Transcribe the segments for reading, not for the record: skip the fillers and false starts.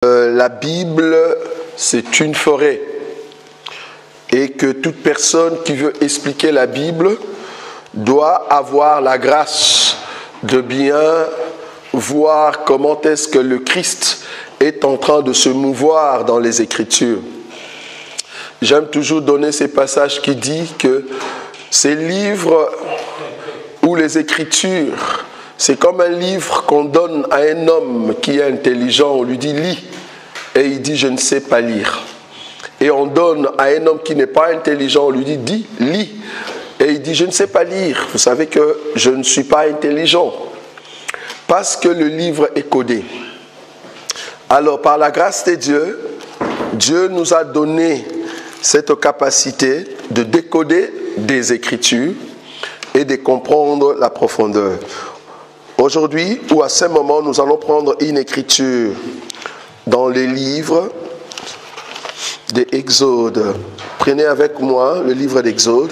La Bible, c'est une forêt. Et que toute personne qui veut expliquer la Bible doit avoir la grâce de bien voir comment est-ce que le Christ est en train de se mouvoir dans les Écritures. J'aime toujours donner ces passages qui disent que ces livres ou les Écritures, c'est comme un livre qu'on donne à un homme qui est intelligent, on lui dit « lis » et il dit « je ne sais pas lire ». Et on donne à un homme qui n'est pas intelligent, on lui dit « dis, lis ». Et il dit « je ne sais pas lire ». Vous savez que je ne suis pas intelligent parce que le livre est codé. Alors par la grâce de Dieu, Dieu nous a donné cette capacité de décoder des Écritures et de comprendre la profondeur. Aujourd'hui, ou à ce moment, nous allons prendre une écriture dans les livres d'Exode. Prenez avec moi le livre d'Exode.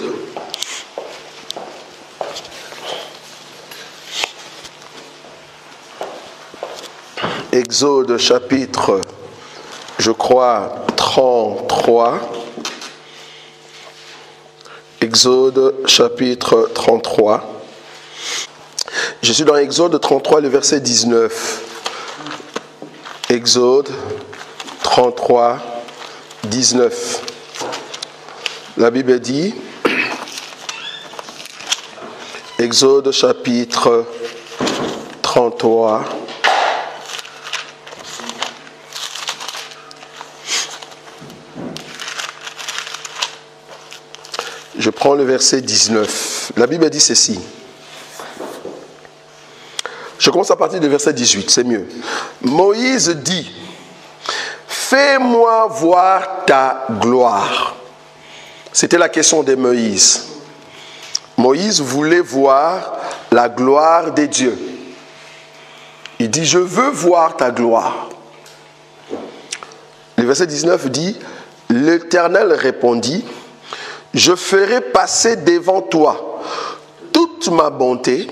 Exode chapitre, je crois, 33. Exode chapitre 33. Je suis dans Exode 33, le verset 19. Exode 33, 19. La Bible dit, Exode chapitre 33, je prends le verset 19. La Bible dit ceci. Je commence à partir du verset 18, c'est mieux. Moïse dit, fais-moi voir ta gloire. C'était la question de Moïse. Moïse voulait voir la gloire de Dieu. Il dit, je veux voir ta gloire. Le verset 19 dit, l'Éternel répondit, je ferai passer devant toi toute ma bonté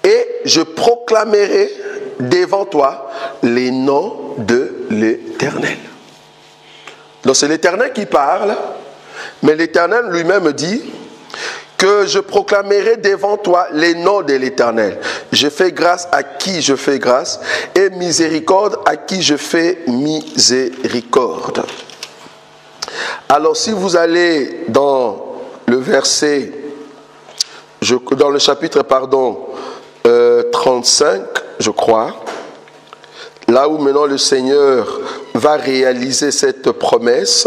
et je proclamerai devant toi les noms de l'Éternel. Donc c'est l'Éternel qui parle, mais l'Éternel lui-même dit que je proclamerai devant toi les noms de l'Éternel. Je fais grâce à qui je fais grâce et miséricorde à qui je fais miséricorde. Alors si vous allez dans le verset, dans le chapitre 35, je crois, là où maintenant le Seigneur va réaliser cette promesse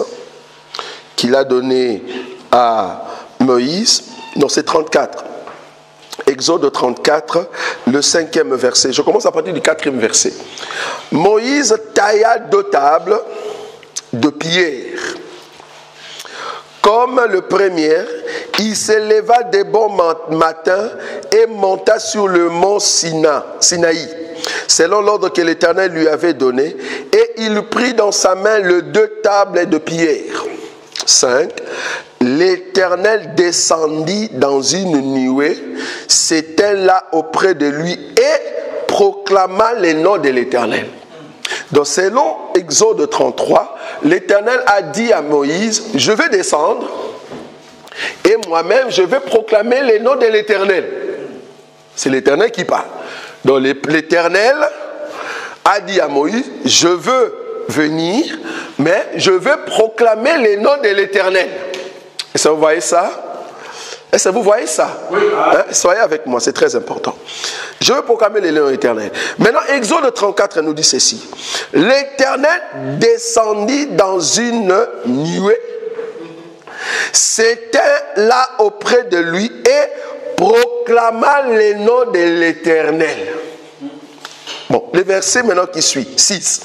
qu'il a donnée à Moïse. Non, c'est 34. Exode 34, le 5e verset. Je commence à partir du 4e verset. Moïse tailla 2 tables de pierre. Comme le premier, il se leva de bon matin et monta sur le mont Sinaï, selon l'ordre que l'Éternel lui avait donné, et il prit dans sa main les 2 tables de pierre. 5. L'Éternel descendit dans une nuée, s'éteint là auprès de lui et proclama les noms de l'Éternel. Donc selon Exode 33, l'Éternel a dit à Moïse, je vais descendre et moi-même je vais proclamer les noms de l'Éternel. C'est l'Éternel qui parle. Donc l'Éternel a dit à Moïse, je veux venir, mais je veux proclamer les noms de l'Éternel. Est-ce que vous voyez ça? Est-ce que vous voyez ça? Oui. Hein? Soyez avec moi, c'est très important. Je veux proclamer les noms éternels. Maintenant, Exode 34 nous dit ceci. L'Éternel descendit dans une nuée, s'éteint là auprès de lui et proclama les noms de l'Éternel. Bon, le verset maintenant qui suit, 6.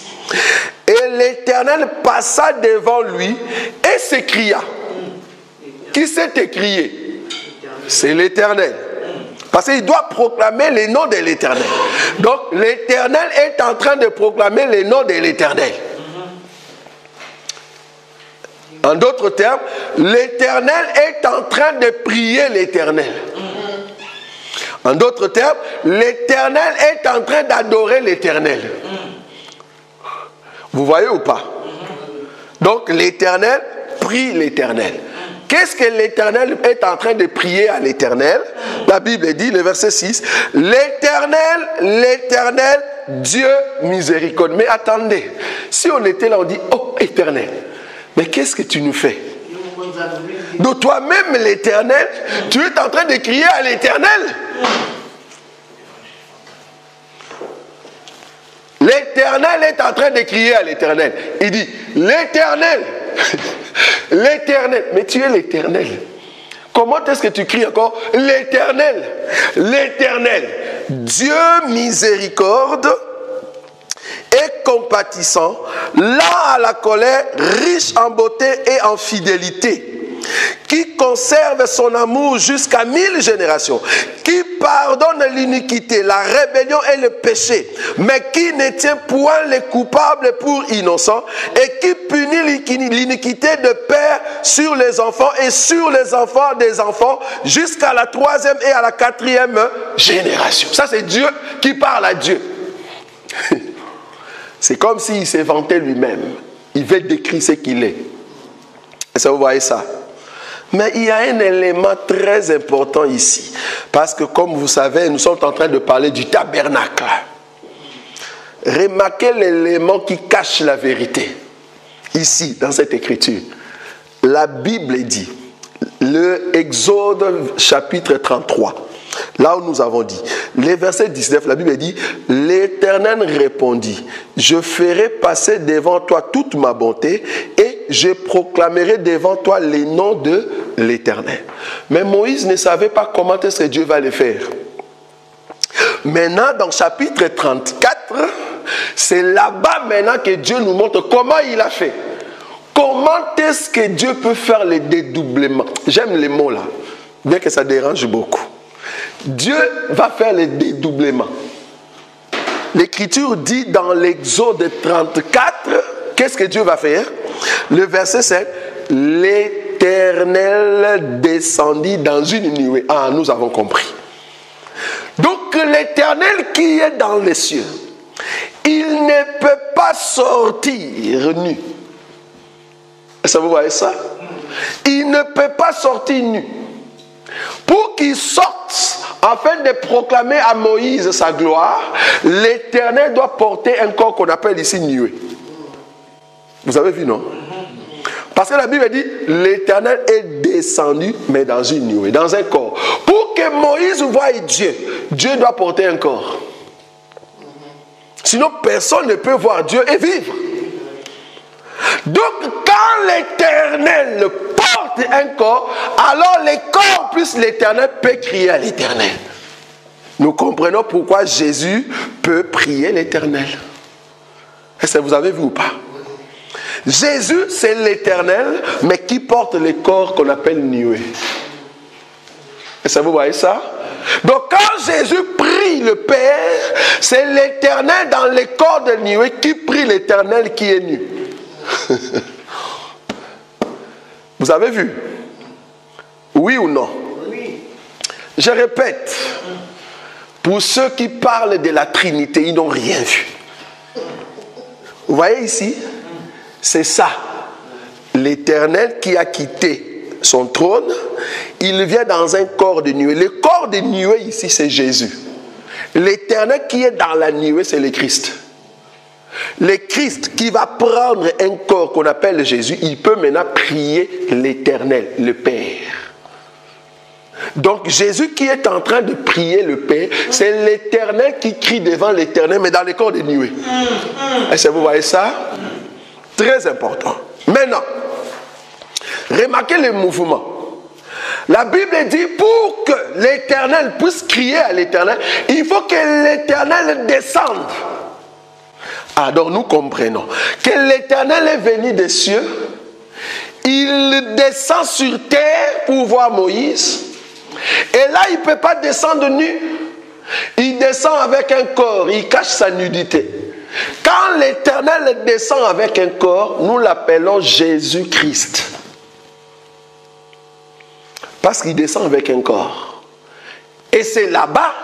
Et l'Éternel passa devant lui et s'écria. Qui s'est écrié? C'est l'Éternel. Parce qu'il doit proclamer les noms de l'Éternel. Donc l'Éternel est en train de proclamer les noms de l'Éternel. En d'autres termes, l'Éternel est en train de prier l'Éternel. En d'autres termes, l'Éternel est en train d'adorer l'Éternel. Vous voyez ou pas? Donc l'Éternel prie l'Éternel. Qu'est-ce que l'Éternel est en train de prier à l'Éternel? La Bible dit, le verset 6, l'Éternel, l'Éternel, Dieu miséricorde. Mais attendez, si on était là, on dit, oh Éternel, mais qu'est-ce que tu nous fais? Donc toi-même l'Éternel, tu es en train de crier à l'Éternel. L'Éternel est en train de crier à l'Éternel. Il dit, l'Éternel, l'Éternel, mais tu es l'Éternel. Comment est-ce que tu cries encore? L'Éternel, l'Éternel, Dieu miséricorde et compatissant, lent à la colère, riche en beauté et en fidélité, qui conserve son amour jusqu'à 1000 générations, qui pardonne l'iniquité, la rébellion et le péché, mais qui ne tient point les coupables pour innocents, et qui punit l'iniquité de père sur les enfants et sur les enfants des enfants, jusqu'à la 3e et à la 4e génération. Ça c'est Dieu qui parle à Dieu. C'est comme s'il s'est vanté lui-même. Il veut décrire ce qu'il est. Et ça, vous voyez ça? Mais il y a un élément très important ici. Parce que comme vous savez, nous sommes en train de parler du tabernacle. Remarquez l'élément qui cache la vérité. Ici, dans cette écriture. La Bible dit, le Exode chapitre 33. Là où nous avons dit, les versets 19, la Bible dit, l'Éternel répondit, je ferai passer devant toi toute ma bonté et je proclamerai devant toi les noms de l'Éternel. Mais Moïse ne savait pas comment est-ce que Dieu va le faire. Maintenant, dans chapitre 34, c'est là-bas maintenant que Dieu nous montre comment il a fait. Comment est-ce que Dieu peut faire les dédoublements? J'aime les mots là, bien que ça dérange beaucoup. Dieu va faire les dédoublements. L'Écriture dit dans l'Exode 34, qu'est-ce que Dieu va faire? Le verset 7, l'Éternel descendit dans une nuée. Ah, nous avons compris. Donc l'Éternel qui est dans les cieux, il ne peut pas sortir nu. Est-ce que vous voyez ça? Il ne peut pas sortir nu. Pour qu'il sorte, afin de proclamer à Moïse sa gloire, l'Éternel doit porter un corps qu'on appelle ici nuée. Vous avez vu, non? Parce que la Bible dit, l'Éternel est descendu, mais dans une nuée, dans un corps. Pour que Moïse voie Dieu, Dieu doit porter un corps. Sinon, personne ne peut voir Dieu et vivre. Donc, quand l'Éternel porte un corps, alors les corps plus l'Éternel peut crier à l'Éternel. Nous comprenons pourquoi Jésus peut prier l'Éternel. Est-ce que vous avez vu ou pas? Jésus, c'est l'Éternel, mais qui porte les corps qu'on appelle nuée. Est-ce que vous voyez ça? Donc quand Jésus prie le Père, c'est l'Éternel dans les corps de nuée qui prie l'Éternel qui est nu. Vous avez vu? Oui ou non? Oui. Je répète, pour ceux qui parlent de la Trinité, ils n'ont rien vu. Vous voyez ici? C'est ça. L'Éternel qui a quitté son trône, il vient dans un corps de nuée. Le corps de nuée ici, c'est Jésus. L'Éternel qui est dans la nuée, c'est le Christ. Le Christ qui va prendre un corps qu'on appelle Jésus, il peut maintenant prier l'Éternel, le Père. Donc Jésus qui est en train de prier le Père, c'est l'Éternel qui crie devant l'Éternel, mais dans le corps de nuée. Est-ce que vous voyez ça? Très important. Maintenant, remarquez le mouvement. La Bible dit, pour que l'Éternel puisse crier à l'Éternel, il faut que l'Éternel descende. Ah, donc nous comprenons que l'Éternel est venu des cieux, il descend sur terre pour voir Moïse, et là il ne peut pas descendre nu, il descend avec un corps, il cache sa nudité. Quand l'Éternel descend avec un corps, nous l'appelons Jésus-Christ. Parce qu'il descend avec un corps. Et c'est là-bas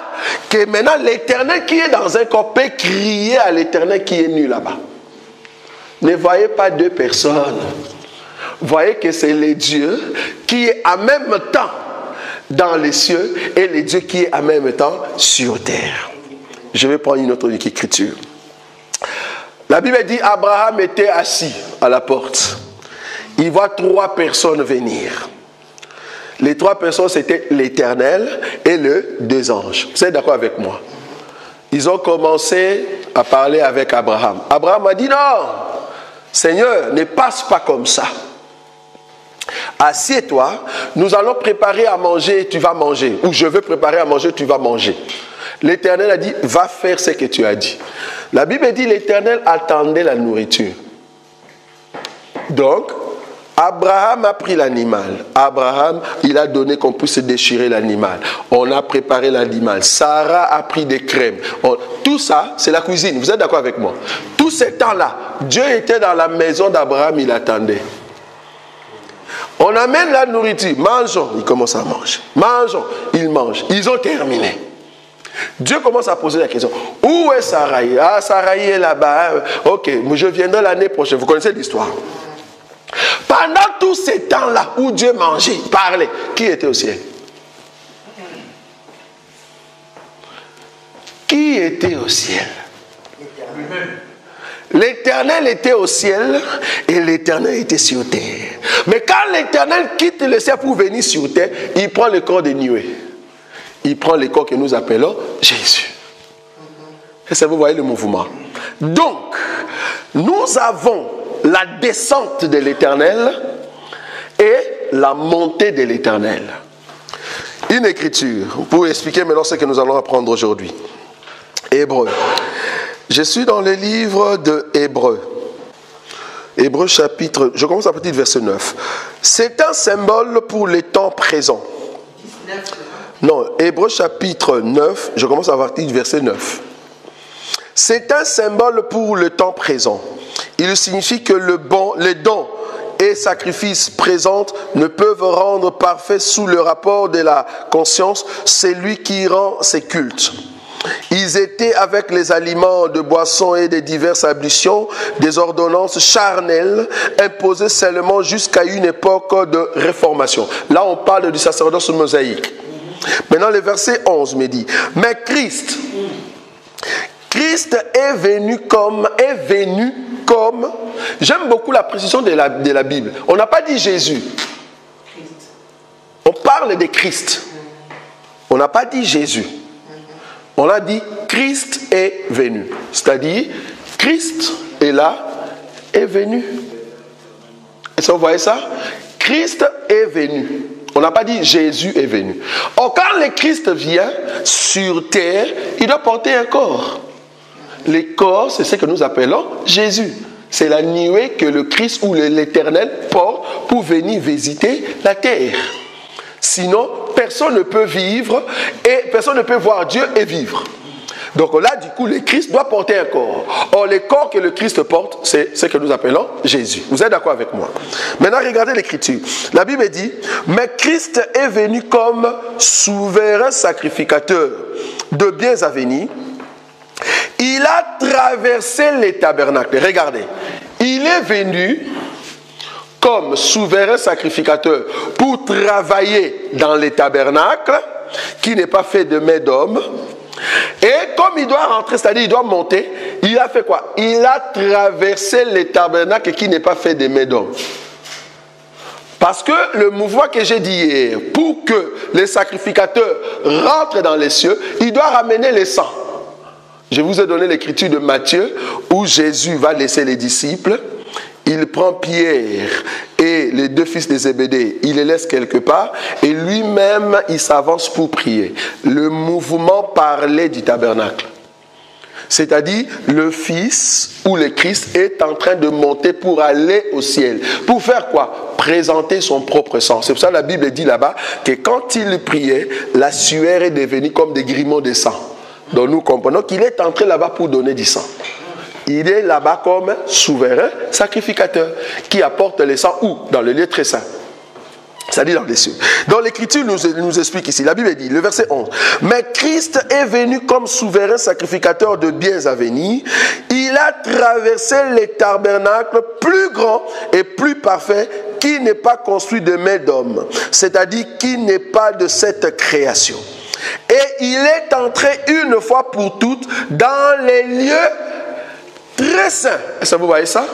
que maintenant l'Éternel qui est dans un corps peut crier à l'Éternel qui est nu là-bas. Ne voyez pas deux personnes. Voyez que c'est le Dieu qui est en même temps dans les cieux et le Dieu qui est en même temps sur terre. Je vais prendre une autre écriture. La Bible dit Abraham était assis à la porte. Il voit 3 personnes venir. Les 3 personnes, c'était l'Éternel et les 2 anges. Vous êtes d'accord avec moi? Ils ont commencé à parler avec Abraham. Abraham a dit non, Seigneur, ne passe pas comme ça. Assieds-toi, nous allons préparer à manger et tu vas manger. Ou je veux préparer à manger, tu vas manger. L'Éternel a dit, va faire ce que tu as dit. La Bible dit, l'Éternel attendait la nourriture. Donc, Abraham a pris l'animal. Abraham, il a donné qu'on puisse déchirer l'animal. On a préparé l'animal. Sarah a pris des crèmes. Tout ça, c'est la cuisine. Vous êtes d'accord avec moi? Tout ce temps-là, Dieu était dans la maison d'Abraham, il attendait. On amène la nourriture. Mangeons. Ils commencent à manger. Mangeons. Ils mangent. Ils ont terminé. Dieu commence à poser la question. Où est Sarai? Ah, Sarai est là-bas. Ok, je viendrai l'année prochaine. Vous connaissez l'histoire. Pendant tout ce temps-là où Dieu mangeait, parlait, qui était au ciel? Qui était au ciel? L'Éternel était au ciel et l'Éternel était sur terre. Mais quand l'Éternel quitte le ciel pour venir sur terre, il prend le corps des nuées. Il prend le corps que nous appelons Jésus. Et ça, vous voyez le mouvement. Donc, nous avons la descente de l'Éternel et la montée de l'Éternel. Une écriture pour expliquer maintenant ce que nous allons apprendre aujourd'hui. Hébreu. Je suis dans le livre de Hébreu. Hébreu chapitre, je commence à partir du verset 9. C'est un symbole pour les temps présents. 19. Non, Hébreu chapitre 9, je commence à partir du verset 9. C'est un symbole pour le temps présent. Il signifie que les dons et sacrifices présents ne peuvent rendre parfait sous le rapport de la conscience celui qui rend ses cultes. Ils étaient avec les aliments de boissons et des diverses ablutions, des ordonnances charnelles imposées seulement jusqu'à une époque de réformation. Là, on parle du sacerdoce mosaïque. Maintenant, le verset 11 me dit, mais Christ est venu comme, j'aime beaucoup la précision de la Bible. On n'a pas dit Jésus. On parle de Christ. On n'a pas dit Jésus. On a dit Christ est venu. C'est-à-dire, Christ est là, est venu. Est-ce que vous voyez ça? Christ est venu. On n'a pas dit Jésus est venu. Or, quand le Christ vient sur terre, il doit porter un corps. Le corps, c'est ce que nous appelons Jésus. C'est la nuée que le Christ ou l'Éternel porte pour venir visiter la terre. Sinon, personne ne peut vivre et personne ne peut voir Dieu et vivre. Donc là, du coup, le Christ doit porter un corps. Or, le corps que le Christ porte, c'est ce que nous appelons Jésus. Vous êtes d'accord avec moi? Maintenant, regardez l'Écriture. La Bible dit, mais Christ est venu comme souverain sacrificateur de biens à venir. Il a traversé les tabernacles. Regardez, il est venu comme souverain sacrificateur pour travailler dans les tabernacles qui n'est pas fait de main d'homme. Et comme il doit rentrer, c'est-à-dire il doit monter, il a fait quoi? Il a traversé les tabernacles qui n'est pas fait de main d'homme. Parce que le mouvement que j'ai dit hier, pour que les sacrificateurs rentrent dans les cieux, il doit ramener le sang. Je vous ai donné l'écriture de Matthieu où Jésus va laisser les disciples. Il prend Pierre et les 2 fils de Zébédée, il les laisse quelque part et lui-même il s'avance pour prier. Le mouvement parlait du tabernacle. C'est-à-dire le Fils ou le Christ est en train de monter pour aller au ciel. Pour faire quoi? Présenter son propre sang. C'est pour ça que la Bible dit là-bas que quand il priait, la sueur est devenue comme des grimauds de sang. Donc nous comprenons qu'il est entré là-bas pour donner du sang. Il est là-bas comme souverain sacrificateur qui apporte le sang où? Dans le lieu très saint. C'est-à-dire dans les cieux. Dans l'Écriture nous explique ici, la Bible dit, le verset 11, « Mais Christ est venu comme souverain sacrificateur de biens à venir. Il a traversé les tabernacles plus grands et plus parfaits qui n'est pas construit de main d'homme, c'est-à-dire qui n'est pas de cette création. Et il est entré une fois pour toutes dans les lieux très saints. » Est-ce que vous voyez ça?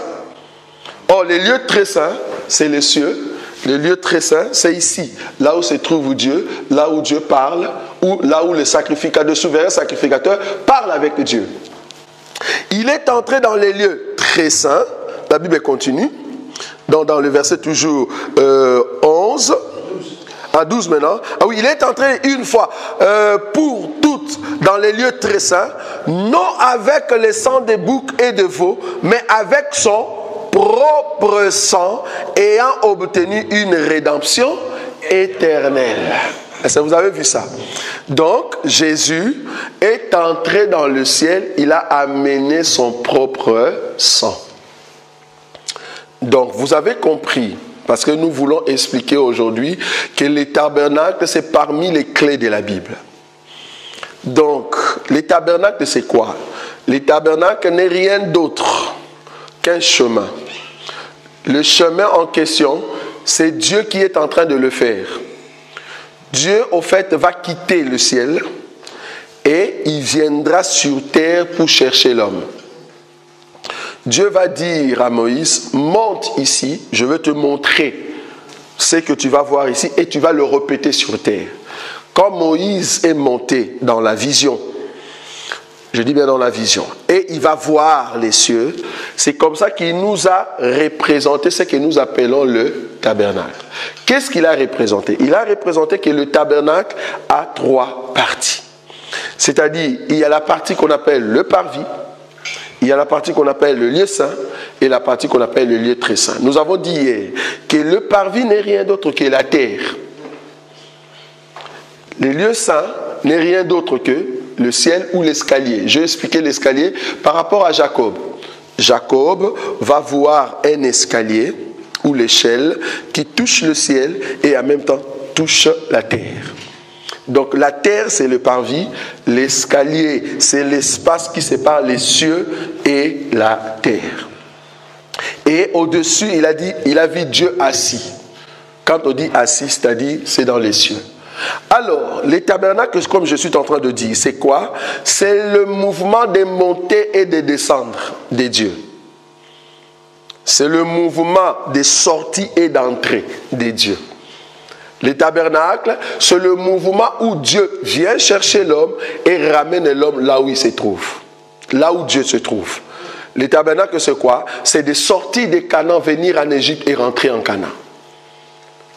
Oh, les lieux très saints, c'est les cieux. Le lieu très saint, c'est ici, là où se trouve Dieu, là où Dieu parle, ou là où le souverain sacrificateur parle avec Dieu. Il est entré dans les lieux très saints, la Bible continue, dans le verset toujours 11, à 12 maintenant. Ah oui, il est entré une fois pour toutes dans les lieux très saints, non avec le sang des boucs et de veaux, mais avec son propre sang, ayant obtenu une rédemption éternelle. Est-ce que vous avez vu ça? Donc, Jésus est entré dans le ciel, il a amené son propre sang. Donc, vous avez compris, parce que nous voulons expliquer aujourd'hui que les tabernacles, c'est parmi les clés de la Bible. Donc, les tabernacles, c'est quoi? Les tabernacles n'est rien d'autre qu'un chemin. Le chemin en question, c'est Dieu qui est en train de le faire. Dieu, au fait, va quitter le ciel et il viendra sur terre pour chercher l'homme. Dieu va dire à Moïse, monte ici, je veux te montrer ce que tu vas voir ici et tu vas le répéter sur terre. Quand Moïse est monté dans la vision, je dis bien dans la vision, et il va voir les cieux, c'est comme ça qu'il nous a représenté ce que nous appelons le tabernacle. Qu'est-ce qu'il a représenté? Il a représenté que le tabernacle a 3 parties. C'est-à-dire, il y a la partie qu'on appelle le parvis, il y a la partie qu'on appelle le lieu saint et la partie qu'on appelle le lieu très saint. Nous avons dit hier que le parvis n'est rien d'autre que la terre. Le lieu saint n'est rien d'autre que le ciel ou l'escalier. Je vais expliquer l'escalier par rapport à Jacob. Jacob va voir un escalier ou l'échelle qui touche le ciel et en même temps touche la terre. Donc la terre, c'est le parvis, l'escalier, c'est l'espace qui sépare les cieux et la terre. Et au-dessus, il a vu Dieu assis. Quand on dit assis, c'est-à-dire c'est dans les cieux. Alors, les tabernacles, comme je suis en train de dire, c'est quoi? C'est le mouvement de monter et de descendre de Dieu. C'est le mouvement de sortie et d'entrée de Dieu. Les tabernacles, c'est le mouvement où Dieu vient chercher l'homme et ramène l'homme là où il se trouve. Là où Dieu se trouve. Les tabernacles, c'est quoi? C'est de sortir de Canaan, venir en Égypte et rentrer en Canaan.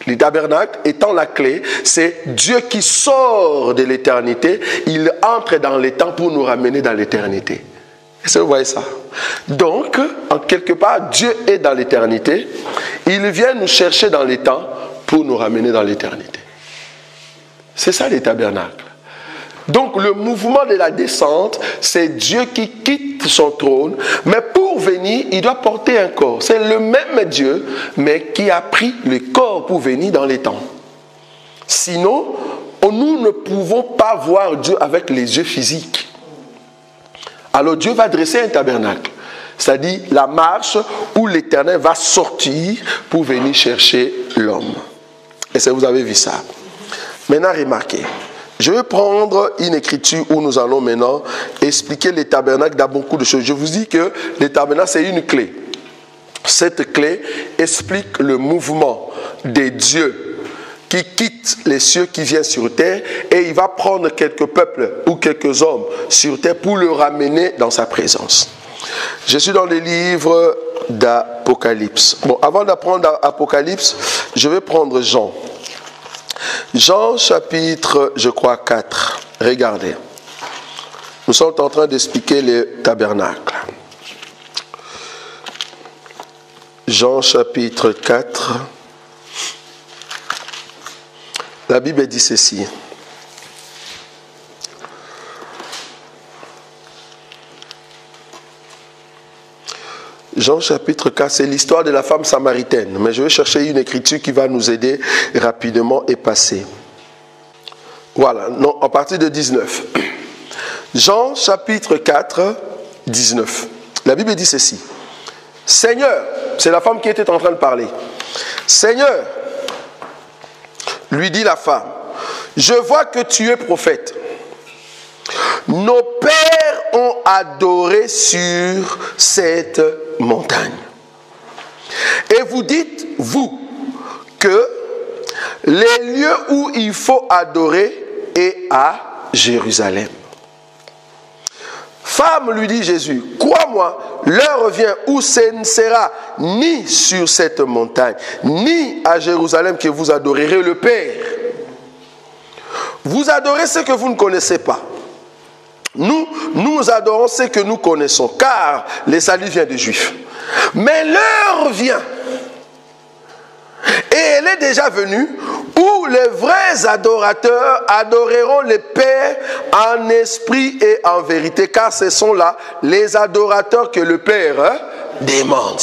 Les tabernacles étant la clé, c'est Dieu qui sort de l'éternité, il entre dans les temps pour nous ramener dans l'éternité. Est-ce que vous voyez ça? Donc, en quelque part, Dieu est dans l'éternité, il vient nous chercher dans les temps pour nous ramener dans l'éternité. C'est ça les tabernacles. Donc le mouvement de la descente, c'est Dieu qui quitte son trône, mais pour venir, il doit porter un corps. C'est le même Dieu, mais qui a pris le corps pour venir dans les temps. Sinon, nous ne pouvons pas voir Dieu avec les yeux physiques. Alors Dieu va dresser un tabernacle, c'est-à-dire la marche où l'Éternel va sortir pour venir chercher l'homme. Est-ce que vous avez vu ça? Maintenant, remarquez. Je vais prendre une écriture où nous allons maintenant expliquer les tabernacles dans beaucoup de choses. Je vous dis que les tabernacles, c'est une clé. Cette clé explique le mouvement des dieux qui quittent les cieux, qui viennent sur terre, et il va prendre quelques peuples ou quelques hommes sur terre pour le ramener dans sa présence. Je suis dans le livre d'Apocalypse. Bon, avant d'apprendre Apocalypse, je vais prendre Jean. Jean chapitre, je crois, 4. Regardez. Nous sommes en train d'expliquer les tabernacles. Jean chapitre 4. La Bible dit ceci. Jean chapitre 4, c'est l'histoire de la femme samaritaine. Mais je vais chercher une écriture qui va nous aider rapidement et passer. Voilà, non, à partir de 19. Jean chapitre 4, 19. La Bible dit ceci. Seigneur, c'est la femme qui était en train de parler. Seigneur, lui dit la femme, je vois que tu es prophète. Nos pères ont adoré sur cette montagne. Et vous dites, vous, que les lieux où il faut adorer est à Jérusalem. Femme, lui dit Jésus, crois-moi, l'heure vient où ce ne sera ni sur cette montagne, ni à Jérusalem que vous adorerez le Père. Vous adorez ce que vous ne connaissez pas. Nous adorons ce que nous connaissons, car le salut vient des Juifs. Mais l'heure vient, et elle est déjà venue, où les vrais adorateurs adoreront le Père en esprit et en vérité, car ce sont là les adorateurs que le Père demande.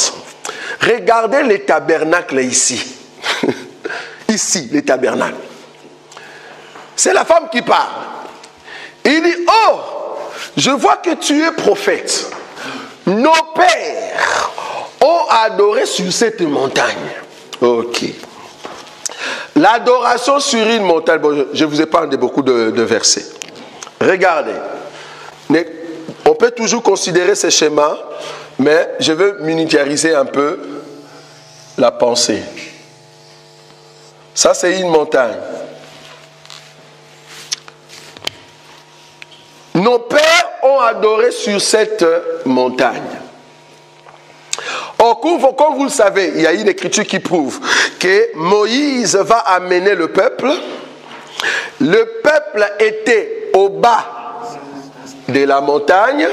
Regardez les tabernacles ici. Ici, les tabernacles. C'est la femme qui parle. Il dit, oh, je vois que tu es prophète. Nos pères ont adoré sur cette montagne. Ok. L'adoration sur une montagne, bon, je vous épargne de beaucoup de versets. Regardez. On peut toujours considérer ces schémas, mais je veux miniaturiser un peu la pensée. Ça, c'est une montagne. Nos pères ont adoré sur cette montagne. Or, comme vous le savez, il y a une écriture qui prouve que Moïse va amener le peuple. Le peuple était au bas de la montagne,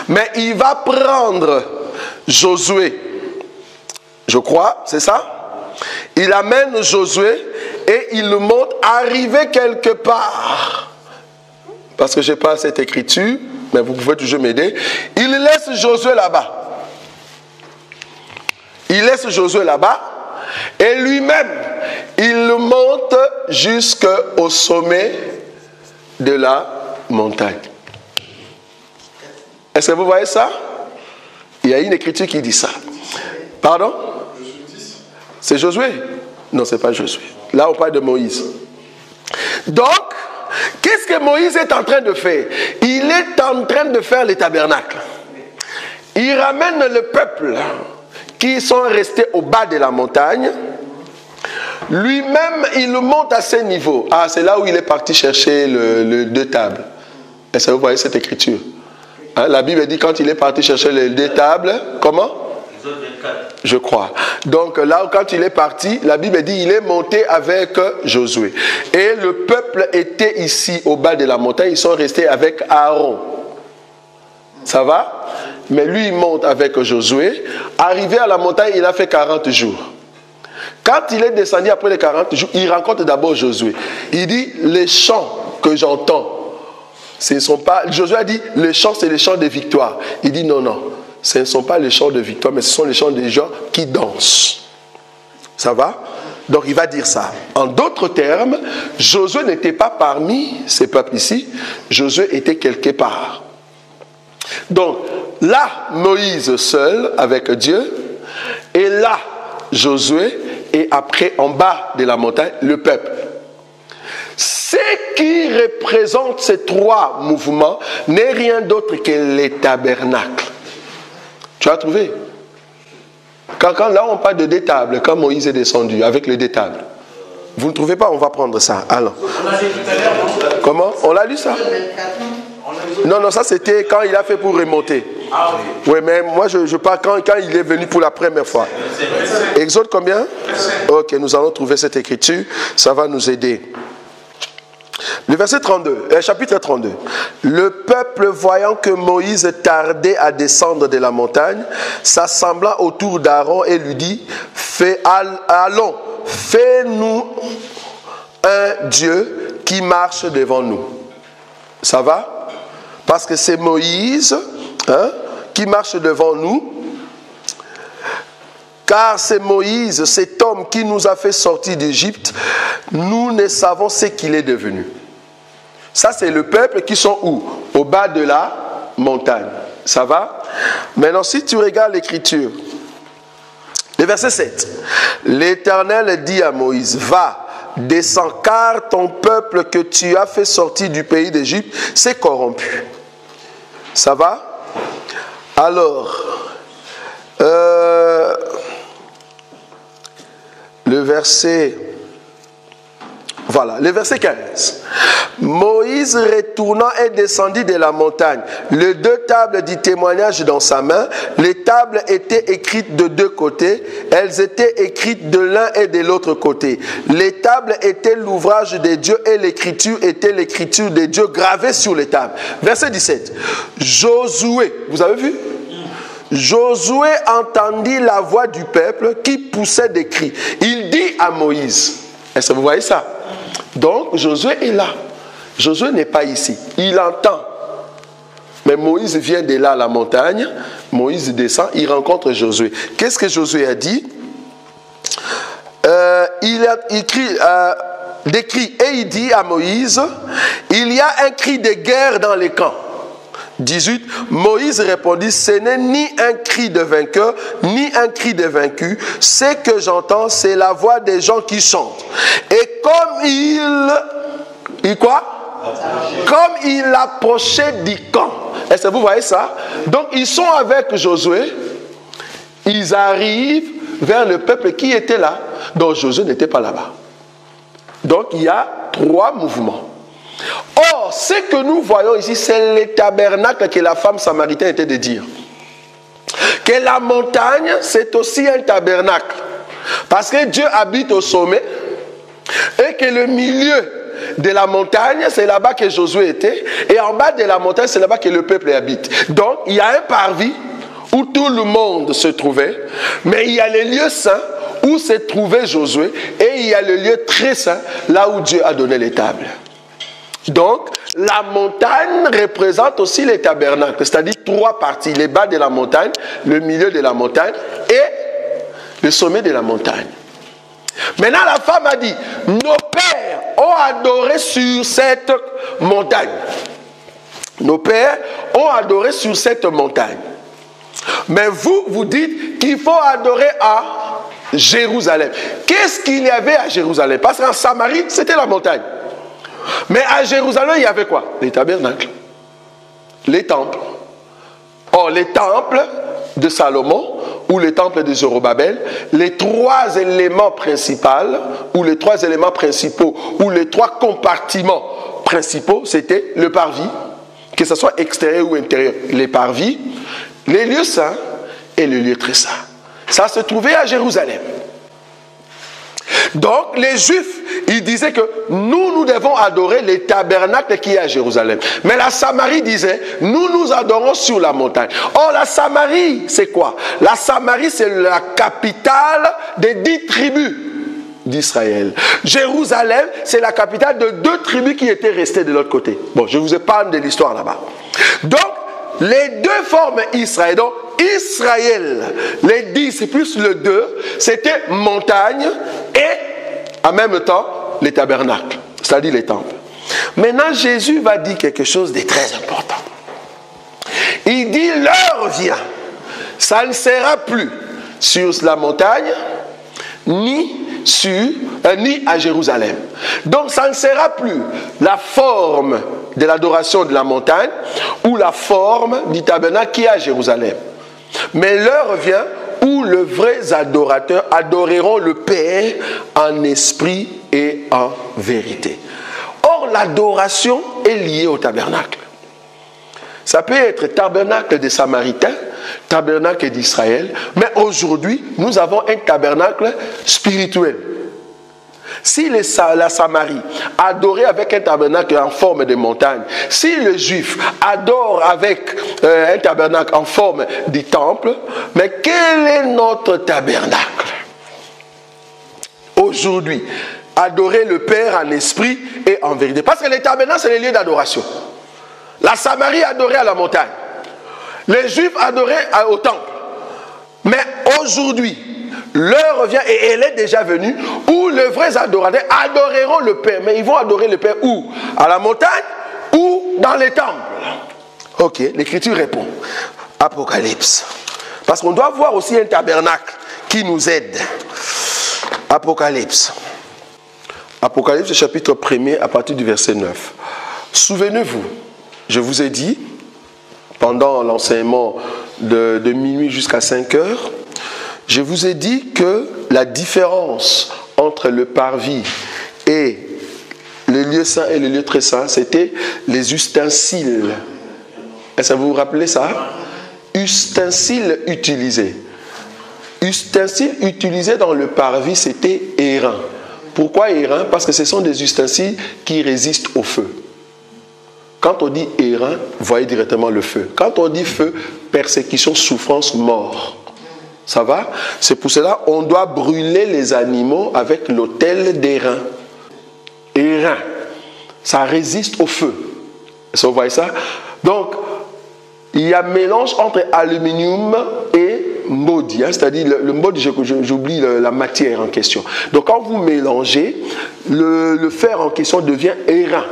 mais il va prendre Josué. Je crois, c'est ça? Il amène Josué et il le monte arriver quelque part. Parce que je n'ai pas cette écriture, mais vous pouvez toujours m'aider. Il laisse Josué là-bas. Il laisse Josué là-bas. Et lui-même, il monte jusqu'au sommet de la montagne. Est-ce que vous voyez ça? Il y a une écriture qui dit ça. Pardon? C'est Josué? Non, ce n'est pas Josué. Là, on parle de Moïse. Donc, qu'est-ce que Moïse est en train de faire? Il est en train de faire les tabernacles. Il ramène le peuple qui sont restés au bas de la montagne. Lui-même, il monte à ce niveau. Ah, c'est là où il est parti chercher les deux tables. Est-ce que vous voyez cette écriture? Hein, la Bible dit quand il est parti chercher les deux tables, comment? Je crois. Donc là, quand il est parti, la Bible dit il est monté avec Josué. Et le peuple était ici au bas de la montagne. Ils sont restés avec Aaron. Ça va? Mais lui, il monte avec Josué. Arrivé à la montagne, il a fait 40 jours. Quand il est descendu après les 40 jours, il rencontre d'abord Josué. Il dit, les chants que j'entends, ce ne sont pas... Josué a dit, les chants, c'est les chants de victoire. Il dit, non, non. Ce ne sont pas les chants de victoire, mais ce sont les chants des gens qui dansent. Ça va? Donc il va dire ça. En d'autres termes, Josué n'était pas parmi ces peuples ici. Josué était quelque part. Donc là, Moïse seul avec Dieu. Et là, Josué. Et après, en bas de la montagne, le peuple. Ce qui représente ces trois mouvements n'est rien d'autre que les tabernacles. Tu as trouvé? Quand là on parle de deux tables, quand Moïse est descendu avec les deux tables, vous ne trouvez pas? On va prendre ça. Alors. Comment? On l'a lu ça? Non, non, ça c'était quand il a fait pour remonter. Oui, mais moi je parle quand il est venu pour la première fois. Exode combien? Ok, nous allons trouver cette écriture, ça va nous aider. Le verset 32, chapitre 32. Le peuple, voyant que Moïse tardait à descendre de la montagne, s'assembla autour d'Aaron et lui dit, allons, fais-nous un Dieu qui marche devant nous. Ça va? Parce que c'est Moïse qui marche devant nous. car c'est Moïse, cet homme qui nous a fait sortir d'Égypte. Nous ne savons ce qu'il est devenu. Ça, c'est le peuple qui sont où? Au bas de la montagne. Ça va? Maintenant, si tu regardes l'Écriture, le verset 7. L'Éternel dit à Moïse, va, descends, car ton peuple que tu as fait sortir du pays d'Égypte s'est corrompu. Ça va? Alors, le verset... Voilà, le verset 15. Moïse retournant est descendu de la montagne, les 2 tables du témoignage dans sa main. Les tables étaient écrites de 2 côtés, elles étaient écrites de l'un et de l'autre côté. Les tables étaient l'ouvrage de Dieu et l'écriture était l'écriture de Dieu gravée sur les tables. Verset 17. Josué, vous avez vu? Josué entendit la voix du peuple qui poussait des cris. Il dit à Moïse, est-ce que vous voyez ça? Donc Josué est là. Josué n'est pas ici. Il entend. Mais Moïse vient de là à la montagne. Moïse descend, il rencontre Josué. Qu'est-ce que Josué a dit? Il a écrit des cris et il dit à Moïse, il y a un cri de guerre dans les camps. 18. Moïse répondit, ce n'est ni un cri de vainqueur, ni un cri de vaincu. Ce que j'entends, c'est la voix des gens qui chantent. Et comme il quoi? Comme il approchait du camp. Est-ce que vous voyez ça? Donc ils sont avec Josué. Ils arrivent vers le peuple qui était là. Donc Josué n'était pas là-bas. Donc il y a 3 mouvements. Or, ce que nous voyons ici, c'est le tabernacle que la femme samaritaine était de dire. Que la montagne, c'est aussi un tabernacle. Parce que Dieu habite au sommet et que le milieu de la montagne, c'est là-bas que Josué était. Et en bas de la montagne, c'est là-bas que le peuple habite. Donc, il y a un parvis où tout le monde se trouvait. Mais il y a le lieu saint où se trouvait Josué. Et il y a le lieu très saint, là où Dieu a donné les tables. Donc, la montagne représente aussi les tabernacles, c'est-à-dire 3 parties, les bas de la montagne, le milieu de la montagne et le sommet de la montagne. Maintenant, la femme a dit, nos pères ont adoré sur cette montagne. Nos pères ont adoré sur cette montagne. Mais vous, vous dites qu'il faut adorer à Jérusalem. Qu'est-ce qu'il y avait à Jérusalem? Parce qu'en Samarie, c'était la montagne. Mais à Jérusalem, il y avait quoi? Les tabernacles, les temples. Or, les temples de Salomon ou les temples de Zorobabel, les 3 éléments principaux ou les 3 éléments principaux ou les 3 compartiments principaux, c'était le parvis, que ce soit extérieur ou intérieur, les parvis, les lieux saints et le lieu très saint. Ça se trouvait à Jérusalem. Donc, les Juifs, ils disaient que nous devons adorer les tabernacles qui est à Jérusalem. Mais la Samarie disait, nous adorons sur la montagne. Or, la Samarie, c'est quoi? La Samarie, c'est la capitale des 10 tribus d'Israël. Jérusalem, c'est la capitale de 2 tribus qui étaient restées de l'autre côté. Bon, je vous épargne de l'histoire là-bas. Donc, les 2 forment Israël. Donc, Israël, les 10 plus le 2, c'était montagne et en même temps les tabernacles, c'est-à-dire les temples. Maintenant, Jésus va dire quelque chose de très important. Il dit, l'heure vient, ça ne sera plus sur la montagne, ni à Jérusalem. Donc, ça ne sera plus la forme de l'adoration de la montagne ou la forme du tabernacle qui est à Jérusalem. Mais l'heure vient où les vrais adorateurs adoreront le Père en esprit et en vérité. Or, l'adoration est liée au tabernacle. Ça peut être tabernacle des Samaritains, tabernacle d'Israël, mais aujourd'hui, nous avons un tabernacle spirituel. Si la Samarie adorait avec un tabernacle en forme de montagne, si les Juifs adorent avec un tabernacle en forme de temple, mais quel est notre tabernacle? Aujourd'hui, adorer le Père en esprit et en vérité. Parce que les tabernacles, c'est les lieux d'adoration. La Samarie adorait à la montagne. Les Juifs adoraient au temple. Mais aujourd'hui, l'heure revient et elle est déjà venue, où les vrais adorateurs adoreront le Père. Mais ils vont adorer le Père où? À la montagne ou dans les temples? Ok, l'Écriture répond. Apocalypse. Parce qu'on doit voir aussi un tabernacle qui nous aide. Apocalypse. Apocalypse chapitre 1er à partir du verset 9. Souvenez-vous, je vous ai dit, pendant l'enseignement de minuit jusqu'à 5 heures, je vous ai dit que la différence entre le parvis et le lieu saint et le lieu très saint, c'était les ustensiles. Est-ce que vous vous rappelez ça? Ustensiles utilisés. Ustensiles utilisés dans le parvis, c'était airain. Pourquoi airain? Parce que ce sont des ustensiles qui résistent au feu. Quand on dit airain, vous voyez directement le feu. Quand on dit feu, persécution, souffrance, mort. Ça va? C'est pour cela qu'on doit brûler les animaux avec l'autel d'airain. Airain, ça résiste au feu. Est-ce que vous voyez ça? Donc, il y a mélange entre aluminium et mbodi, c'est-à-dire le mbodi, j'oublie la matière en question. Donc quand vous mélangez, le fer en question devient airain.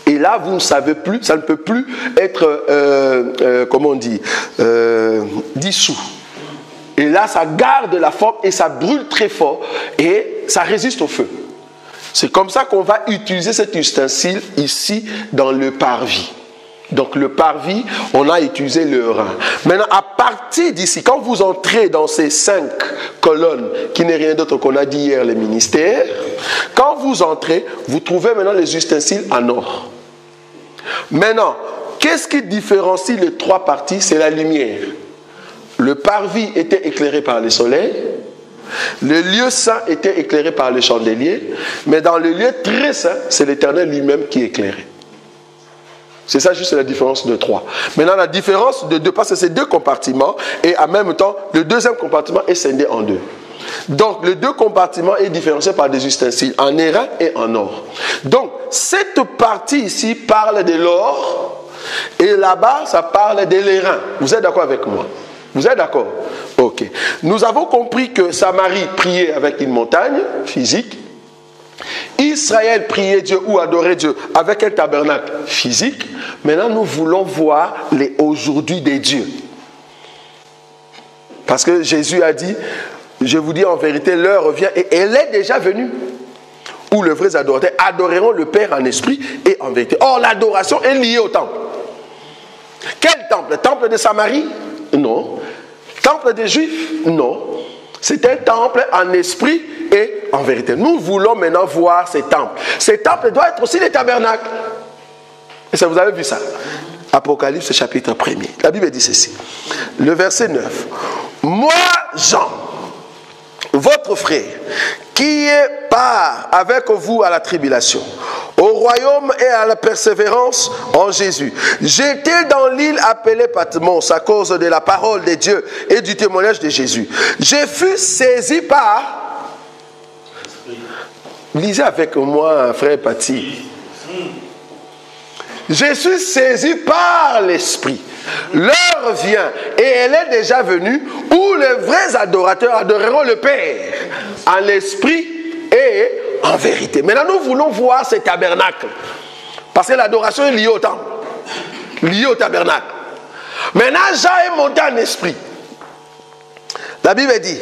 Et là, vous ne savez plus, ça ne peut plus être, comment on dit, dissous. Et là, ça garde la forme et ça brûle très fort et ça résiste au feu. C'est comme ça qu'on va utiliser cet ustensile ici dans le parvis. Donc le parvis, on a utilisé le rein. Maintenant, à partir d'ici, quand vous entrez dans ces 5 colonnes, qui n'est rien d'autre qu'on a dit hier, les ministères, quand vous entrez, vous trouvez maintenant les ustensiles en or. Maintenant, qu'est-ce qui différencie les 3 parties? C'est la lumière. Le parvis était éclairé par le soleil, le lieu saint était éclairé par les chandeliers, mais dans le lieu très saint, c'est l'Éternel lui-même qui éclairait. C'est ça juste la différence de 3. Maintenant la différence de 2, parce que c'est 2 compartiments et en même temps le deuxième compartiment est scindé en 2. Donc le 2 compartiments est différencié par des ustensiles en airain et en or. Donc cette partie ici parle de l'or et là-bas ça parle de l'airain. Vous êtes d'accord avec moi? Vous êtes d'accord? Ok. Nous avons compris que Samarie priait avec une montagne physique. Israël priait Dieu ou adorait Dieu avec un tabernacle physique. Maintenant, nous voulons voir les aujourd'hui des dieux. Parce que Jésus a dit, je vous dis en vérité, l'heure revient et elle est déjà venue. Où les vrais adorateurs adoreront le Père en esprit et en vérité. Or, l'adoration est liée au temple. Quel temple? Le temple de Samarie? Non. Temple des Juifs? Non. C'est un temple en esprit et en vérité. Nous voulons maintenant voir ces temples. Ces temples doivent être aussi les tabernacles. Et ça, vous avez vu ça? Apocalypse chapitre 1er. La Bible dit ceci. Le verset 9. Moi, Jean, votre frère, qui est part avec vous à la tribulation, au royaume et à la persévérance en Jésus. J'étais dans l'île appelée Patmos à cause de la parole de Dieu et du témoignage de Jésus. Je fus saisi par... Lisez avec moi, frère Paty. Je suis saisi par l'Esprit. L'heure vient et elle est déjà venue où les vrais adorateurs adoreront le Père en l'Esprit et en vérité. Maintenant, nous voulons voir ces tabernacles. Parce que l'adoration est liée au temple. Liée au tabernacle. Maintenant, Jean est monté en esprit. La Bible dit,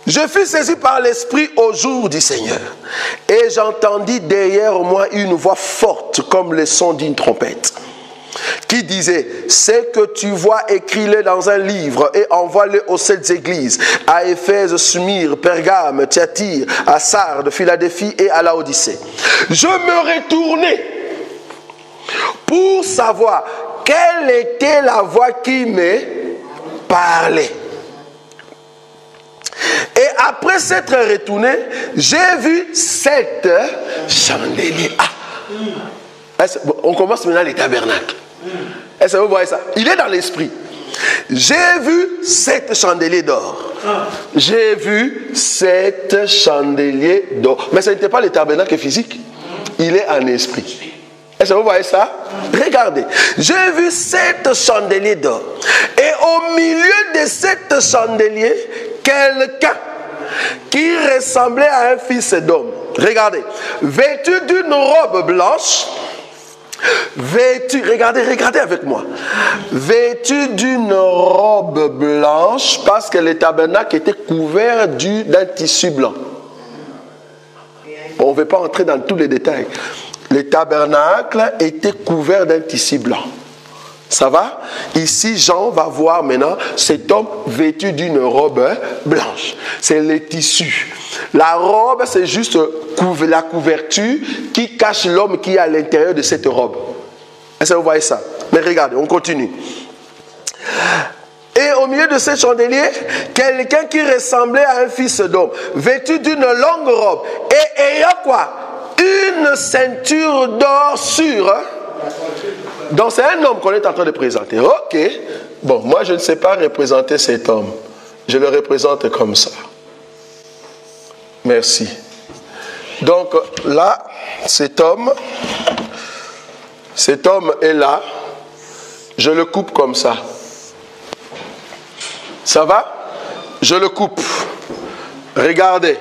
je fus saisi par l'Esprit au jour du Seigneur. Et j'entendis derrière moi une voix forte comme le son d'une trompette. Qui disait, ce que tu vois, écris-le dans un livre et envoie-le aux 7 églises, à Éphèse, Smyrne, Pergame, Thyatire, à Sardes, Philadelphie et à Laodicée. Je me retournai pour savoir quelle était la voix qui me parlait. Et après s'être retourné, j'ai vu 7 chandeliers. On commence maintenant les tabernacles. Est-ce que vous voyez ça? Il est dans l'esprit. J'ai vu 7 chandeliers d'or. J'ai vu 7 chandeliers d'or. Mais ce n'était pas le tabernacle physique. Il est en esprit. Est-ce que vous voyez ça? Regardez. J'ai vu 7 chandeliers d'or. Et au milieu de 7 chandeliers, quelqu'un qui ressemblait à un fils d'homme. Regardez, vêtu d'une robe blanche, regardez avec moi, vêtu d'une robe blanche, parce que le tabernacle était couvert d'un tissu blanc. On ne veut pas entrer dans tous les détails. Le tabernacle était couvert d'un tissu blanc. Ça va? Ici, Jean va voir maintenant cet homme vêtu d'une robe blanche. C'est le tissu. La robe, c'est juste la couverture qui cache l'homme qui est à l'intérieur de cette robe. Est-ce que vous voyez ça? Mais regardez, on continue. Et au milieu de ce chandelier, quelqu'un qui ressemblait à un fils d'homme, vêtu d'une longue robe, et ayant quoi? Une ceinture d'or sur... Donc c'est un homme qu'on est en train de présenter. Ok. Bon, moi je ne sais pas représenter cet homme. Je le représente comme ça. Merci. Donc là, cet homme est là. Je le coupe comme ça. Ça va? Je le coupe. Regardez.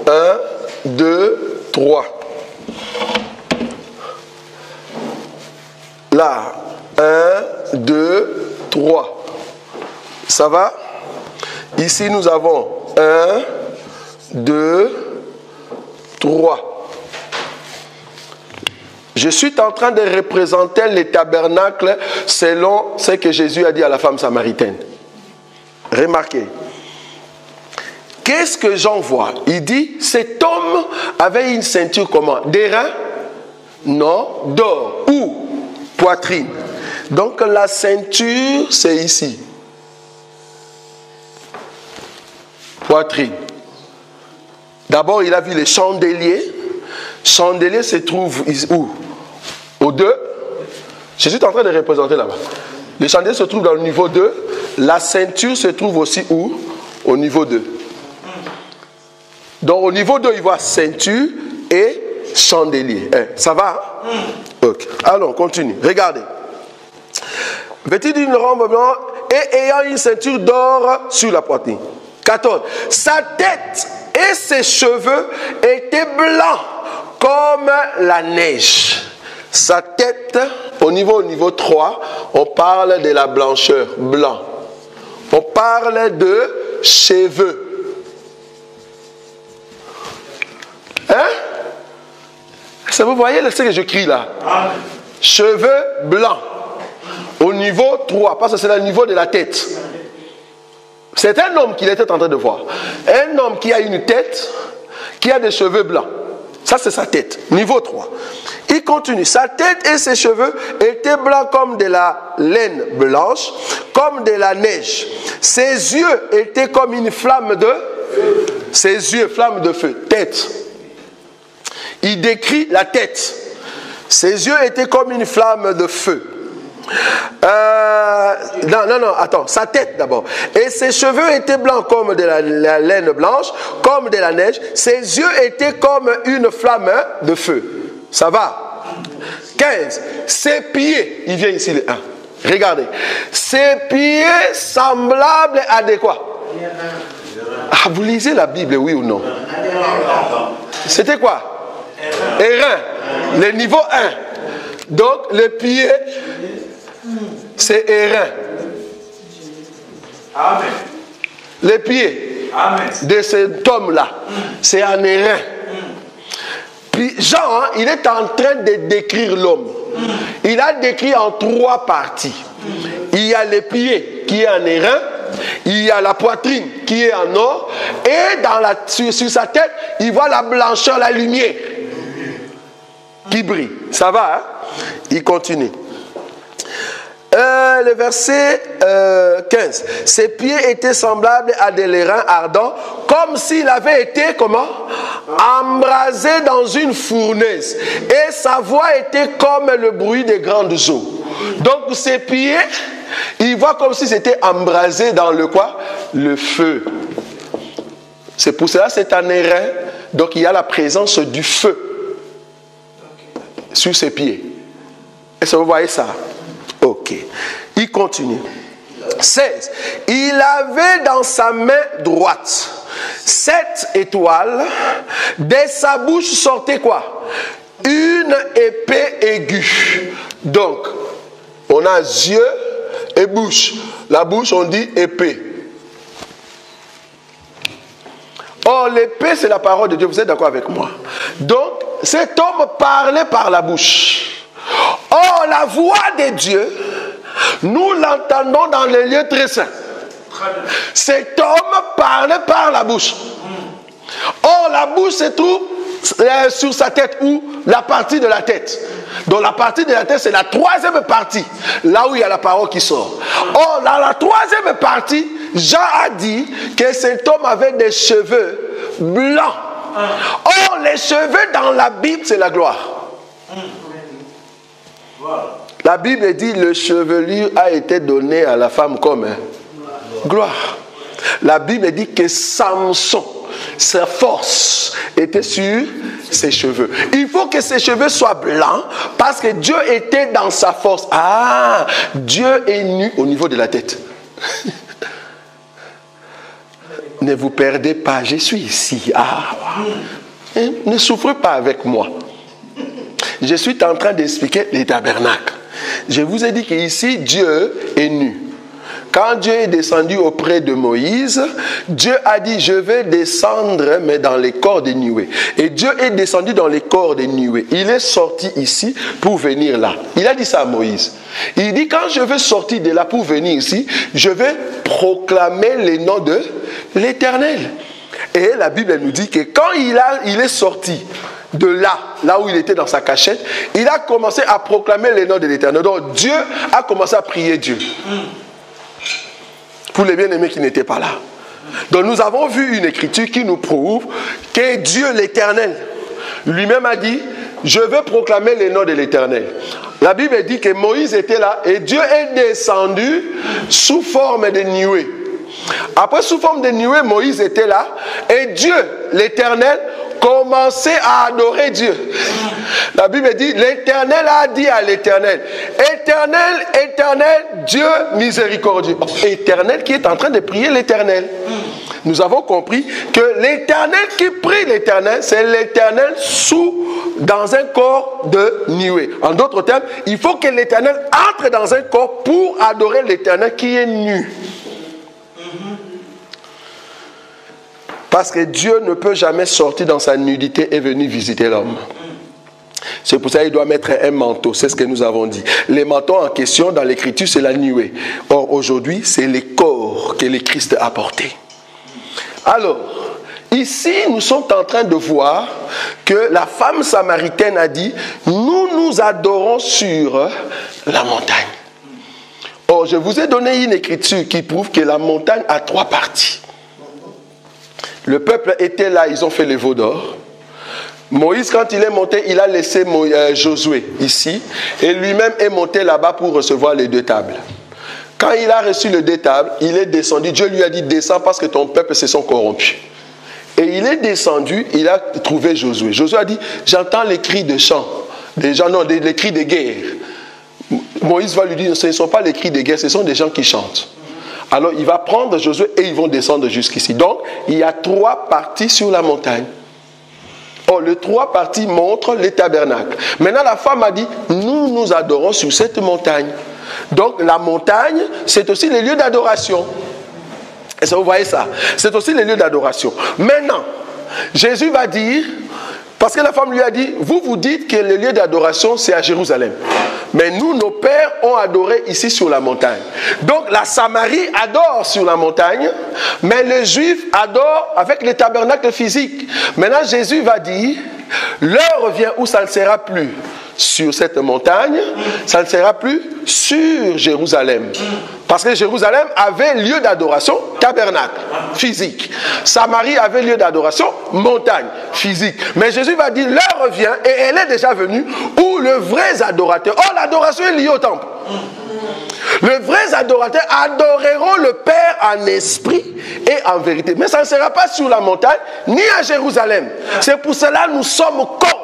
1, 2, 3. Là, 1, 2, 3. Ça va? Ici, nous avons 1, 2, 3. Je suis en train de représenter les tabernacles selon ce que Jésus a dit à la femme samaritaine. Remarquez. Qu'est-ce que Jean voit? Il dit, cet homme avait une ceinture comment? D'airain? Non, d'or. Où? Poitrine. Donc la ceinture, c'est ici. Poitrine. D'abord, il a vu les chandeliers. Chandelier se trouve où? Au 2. Je suis en train de représenter là-bas. Le chandelier se trouve dans le niveau 2. La ceinture se trouve aussi où? Au niveau 2. Donc au niveau 2, il voit ceinture et chandelier. Ça va? Ok. Alors, on continue. Regardez. Vêtu d'une robe blanche et ayant une ceinture d'or sur la poitrine. 14. Sa tête et ses cheveux étaient blancs comme la neige. Sa tête, au niveau 3, on parle de la blancheur, blanc. On parle de cheveux. Hein? Ça, vous voyez ce que j'écris là? Cheveux blancs. Au niveau 3, parce que c'est le niveau de la tête. C'est un homme qu'il était en train de voir. Un homme qui a une tête, qui a des cheveux blancs. Ça, c'est sa tête. Niveau 3. Il continue. Sa tête et ses cheveux étaient blancs comme de la laine blanche, comme de la neige. Ses yeux étaient comme une flamme de feu. Ses yeux, flamme de feu. Tête. Il décrit la tête. Ses yeux étaient comme une flamme de feu. Attends. Sa tête d'abord. Et ses cheveux étaient blancs comme de la laine blanche, comme de la neige. Ses yeux étaient comme une flamme de feu. Ça va? 15. Ses pieds. Il vient ici le 1. Regardez. Ses pieds semblables à des quoi? Ah, vous lisez la Bible, oui ou non? C'était quoi? Airain. Le niveau 1. Donc, le pied, c'est airain. Amen. Les pieds de cet homme-là, c'est un airain. Puis Jean, il est en train de décrire l'homme. Il a décrit en 3 parties. Il y a les pieds qui est en airain, il y a la poitrine qui est en or, et sur sa tête, il voit la blancheur, la lumière qui brille. Ça va, hein? Il continue. Le verset 15. Ses pieds étaient semblables à des airains ardents, comme s'il avait été, comment? Embrasé dans une fournaise. Et sa voix était comme le bruit des grandes eaux. Donc ses pieds, il voit comme si c'était embrasé dans le quoi? Le feu. C'est pour cela c'est un airain. Donc il y a la présence du feu sur ses pieds. Est-ce que vous voyez ça? Ok. Il continue. 16. Il avait dans sa main droite 7 étoiles. De sa bouche sortait quoi? Une épée aiguë. Donc, on a yeux et bouche. La bouche, on dit épée. Or, l'épée, c'est la parole de Dieu. Vous êtes d'accord avec moi? Donc, cet homme parlait par la bouche. Or, la voix de Dieu, nous l'entendons dans les lieux très saints. Cet homme parlait par la bouche. Or, la bouche se trouve sur sa tête ou la partie de la tête. Donc, la partie de la tête, c'est la troisième partie, là où il y a la parole qui sort. Or, dans la troisième partie, Jean a dit que cet homme avait des cheveux blancs. Or, les cheveux dans la Bible, c'est la gloire. La Bible dit le chevelure a été donné à la femme comme gloire. La Bible dit que Samson, sa force était sur ses cheveux. Il faut que ses cheveux soient blancs parce que Dieu était dans sa force. Ah, Dieu est nu au niveau de la tête. Ne vous perdez pas, je suis ici. Ne souffrez pas avec moi. Je suis en train d'expliquer les tabernacles. Je vous ai dit qu'ici, Dieu est nu. Quand Dieu est descendu auprès de Moïse, Dieu a dit, je vais descendre, mais dans les corps des nuées. Et Dieu est descendu dans les corps des nuées. Il est sorti ici pour venir là. Il a dit ça à Moïse. Il dit, quand je vais sortir de là pour venir ici, je vais proclamer les noms de l'Éternel. Et la Bible elle nous dit que quand il est sorti de là où il était dans sa cachette, il a commencé à proclamer les noms de l'Éternel. Donc Dieu a commencé à prier Dieu. Pour les bien-aimés qui n'étaient pas là. Donc nous avons vu une écriture qui nous prouve que Dieu l'Éternel lui-même a dit, je veux proclamer les noms de l'Éternel. La Bible dit que Moïse était là et Dieu est descendu sous forme de nuée. Après, sous forme de nuée, Moïse était là et Dieu, l'Éternel, commençait à adorer Dieu. La Bible dit, l'Éternel a dit à l'Éternel, Éternel, Éternel, Dieu miséricordieux. Éternel qui est en train de prier l'Éternel. Nous avons compris que l'Éternel qui prie l'Éternel, c'est l'Éternel dans un corps de nuée. En d'autres termes, il faut que l'Éternel entre dans un corps pour adorer l'Éternel qui est nu. Parce que Dieu ne peut jamais sortir dans sa nudité et venir visiter l'homme. C'est pour ça qu'il doit mettre un manteau. C'est ce que nous avons dit. Les manteaux en question dans l'écriture, c'est la nuée. Or, aujourd'hui, c'est les corps que le Christ a portés. Alors, ici, nous sommes en train de voir que la femme samaritaine a dit, nous nous adorons sur la montagne. Or, je vous ai donné une écriture qui prouve que la montagne a 3 parties. Le peuple était là, ils ont fait les veaux d'or. Moïse, quand il est monté, il a laissé Josué ici. Et lui-même est monté là-bas pour recevoir les 2 tables. Quand il a reçu les 2 tables, il est descendu. Dieu lui a dit, descends parce que ton peuple se sont corrompus. Et il est descendu, il a trouvé Josué. Josué a dit, j'entends les cris de chant. Les cris de guerre. Moïse va lui dire, ce ne sont pas les cris de guerre, ce sont des gens qui chantent. Alors il va prendre Josué et ils vont descendre jusqu'ici. Donc il y a 3 parties sur la montagne. Or les 3 parties montrent les tabernacles. Maintenant la femme a dit, nous nous adorons sur cette montagne. Donc la montagne, c'est aussi les lieux d'adoration. Et ça, vous voyez ça, c'est aussi les lieux d'adoration. Maintenant, Jésus va dire, parce que la femme lui a dit, vous dites que le lieu d'adoration c'est à Jérusalem. Mais nous, nos pères ont adoré ici sur la montagne. Donc la Samarie adore sur la montagne, mais les Juifs adorent avec les tabernacles physiques. Maintenant Jésus va dire, l'heure vient où ça ne sera plus sur cette montagne, ça ne sera plus sur Jérusalem. Parce que Jérusalem avait lieu d'adoration, tabernacle, physique. Samarie avait lieu d'adoration, montagne, physique. Mais Jésus va dire, l'heure vient, et elle est déjà venue, où le vrai adorateur, l'adoration est liée au temple. Les vrais adorateurs adoreront le Père en esprit et en vérité. Mais ça ne sera pas sur la montagne, ni à Jérusalem. C'est pour cela que nous sommes contre.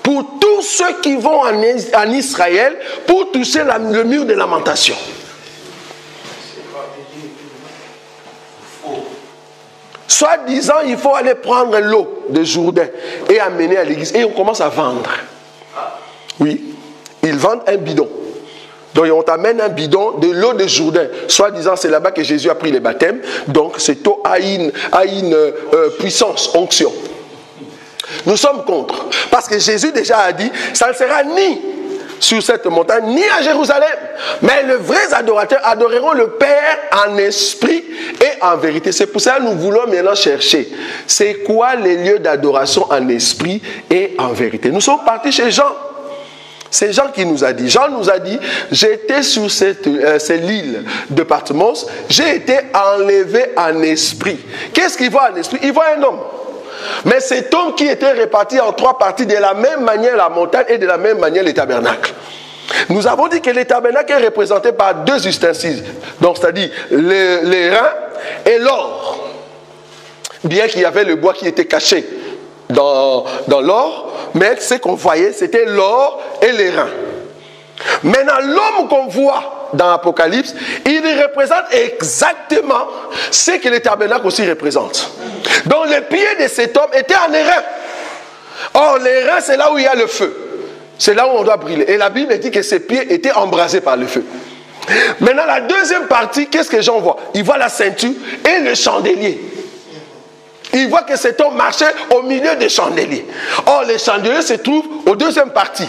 Pour tous ceux qui vont en Israël, pour toucher le mur de lamentation. Soi-disant, il faut aller prendre l'eau de Jourdain et amener à l'église. Et on commence à vendre. Oui, ils vendent un bidon. Donc on t'amène un bidon de l'eau de Jourdain. Soi-disant, c'est là-bas que Jésus a pris les baptêmes. Donc cette eau a une puissance, onction. Nous sommes contre. Parce que Jésus déjà a dit, ça ne sera ni sur cette montagne, ni à Jérusalem. Mais les vrais adorateurs adoreront le Père en esprit et en vérité. C'est pour ça que nous voulons maintenant chercher. C'est quoi les lieux d'adoration en esprit et en vérité? Nous sommes partis chez Jean. C'est Jean qui nous a dit. Jean nous a dit, j'étais sur cette île de Patmos, j'ai été enlevé en esprit. Qu'est-ce qu'il voit en esprit? Il voit un homme. Mais cet homme qui était réparti en 3 parties, de la même manière la montagne et de la même manière les tabernacles. Nous avons dit que les tabernacles est représenté par 2 ustensiles. Donc c'est-à-dire les reins et l'or. Bien qu'il y avait le bois qui était caché dans l'or, mais ce qu'on voyait, c'était l'or et les reins. Maintenant, l'homme qu'on voit dans l'Apocalypse, il représente exactement ce que les tabernacles aussi représentent. Donc, les pieds de cet homme étaient en airain. Or, les reins, c'est là où il y a le feu. C'est là où on doit brûler. Et la Bible dit que ses pieds étaient embrasés par le feu. Maintenant, la deuxième partie, qu'est-ce que Jean voit? Il voit la ceinture et le chandelier. Il voit que cet homme marchait au milieu des chandeliers. Or, les chandeliers se trouvent aux deuxième partie.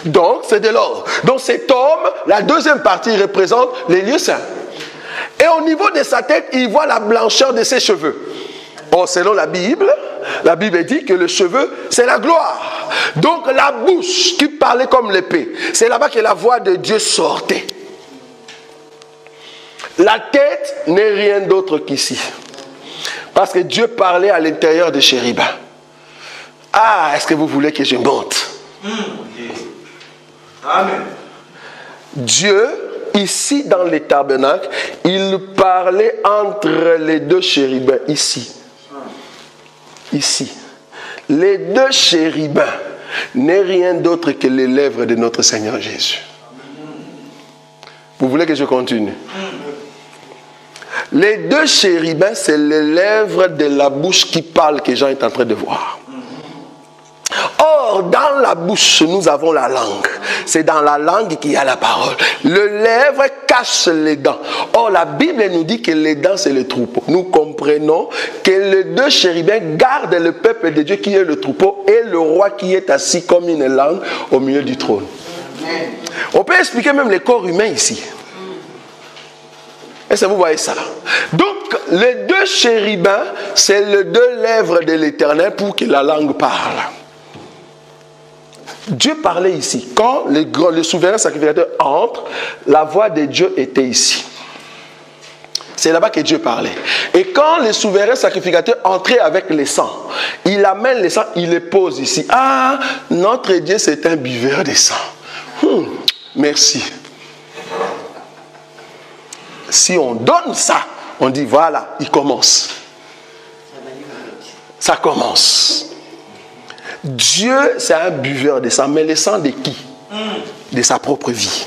Donc, c'est de l'or. Donc, cet homme, la deuxième partie représente les lieux saints. Et au niveau de sa tête, il voit la blancheur de ses cheveux. Or, selon la Bible dit que le cheveu, c'est la gloire. Donc, la bouche qui parlait comme l'épée, c'est là-bas que la voix de Dieu sortait. La tête n'est rien d'autre qu'ici. Parce que Dieu parlait à l'intérieur de chérubins. Ah, est-ce que vous voulez que je monte? Amen. Dieu, ici dans les tabernacles, il parlait entre les 2 chérubins, ici. Ici. Les 2 chérubins n'est rien d'autre que les lèvres de notre Seigneur Jésus. Vous voulez que je continue? Les 2 chérubins, c'est les lèvres de la bouche qui parle que Jean est en train de voir. Or, dans la bouche, nous avons la langue. C'est dans la langue qu'il y a la parole. Le lèvre cache les dents. Or, la Bible nous dit que les dents, c'est le troupeau. Nous comprenons que les 2 chérubins gardent le peuple de Dieu qui est le troupeau et le roi qui est assis comme une langue au milieu du trône. On peut expliquer même les corps humains ici. Est-ce que vous voyez ça? Donc, les 2 chérubins, c'est les 2 lèvres de l'Éternel pour que la langue parle. Dieu parlait ici. Quand le souverain sacrificateur entre, la voix de Dieu était ici. C'est là-bas que Dieu parlait. Et quand le souverain sacrificateur entrait avec les sangs, il amène les sangs, il les pose ici. Ah, notre Dieu, c'est un buveur de sang. Merci. Si on donne ça, on dit voilà, il commence. Ça commence. Dieu, c'est un buveur de sang, mais le sang de qui? De sa propre vie.